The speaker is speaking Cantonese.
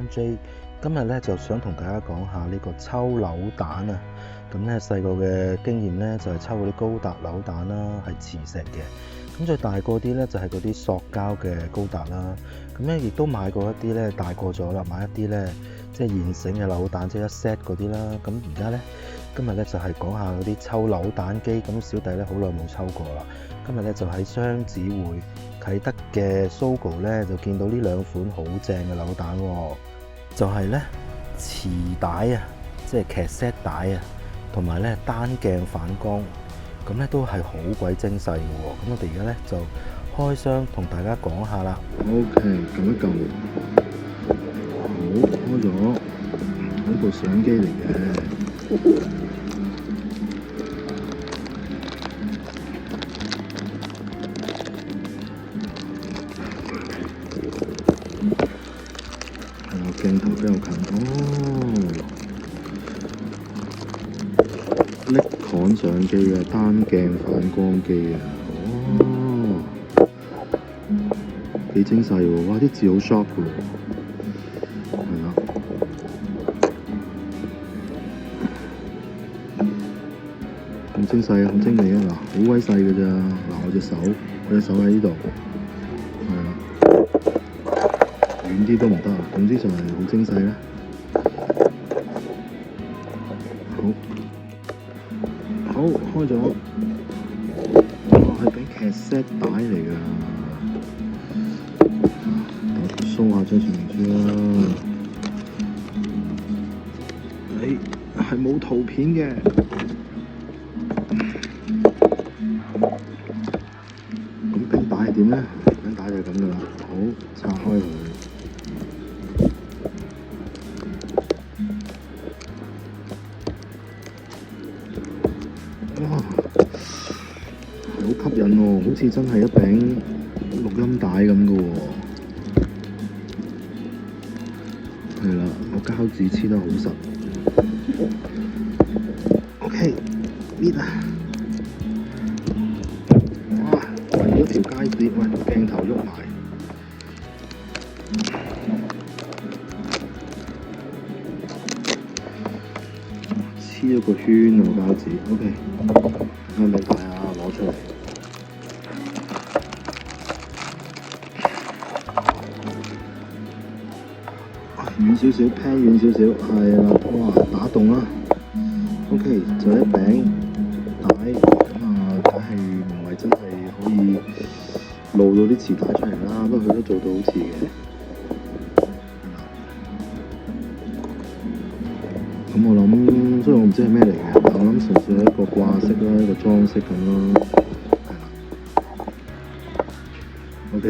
J， 今日咧就想同大家講下呢個抽扭蛋啊。咁咧細個嘅經驗咧就係抽嗰啲高達扭蛋啦，係磁石嘅。咁再大個啲咧就係嗰啲塑膠嘅高達啦。咁咧亦都買過一啲咧大個咗啦，買一啲咧即係現成嘅扭蛋，即係一 set 嗰啲啦。咁而家咧今日咧就係講下嗰啲抽扭蛋機。咁小弟咧好耐冇抽過啦。今日咧就喺雙子匯啟德嘅 Sogo 咧就見到呢兩款好正嘅扭蛋喎，就係咧磁帶啊，即係cassette帶啊，同埋咧單鏡反光，咁咧都係好鬼精細嘅喎。咁我哋而家咧就開箱同大家講下啦。OK， 撳一撳，好，開咗，係部相機嚟嘅。鏡頭比較近，Nikon 相機嘅單鏡反光機啊，幾精細喎！哇，啲字好 sharp 嘅喎，係啦，咁精細啊，咁精美啊！嗱，好鬼細嘅咋，嗱我隻手喺呢度，係啦。遠啲都唔得啊，總之就係好精細啦。好，開咗，係俾cassette帶嚟㗎。掃下張說明書啦。係冇圖片嘅。咁冰帶係點咧？冰帶就係咁㗎啦。好，拆開佢。哇，好吸引喎，好似真係一餅錄音帶咁嘅喎。係啦，個膠紙黐得好實。OK， 搣啊！哇，圍咗條街線，喂，鏡頭喐埋。黐咗個圈啊，個膠紙。OK。啱俾大家攞出嚟，遠少少 ，pan 遠少少，係啦，哇，打洞啦 ，OK， 就一餅帶，咁啊，梗係唔係真係可以露到啲磁帶出嚟啦，不過佢都做到好似嘅，咁我諗，雖然我唔知係咩嚟嘅，但我諗純粹係一個掛飾啦，一個裝飾咁咯，係啦。OK。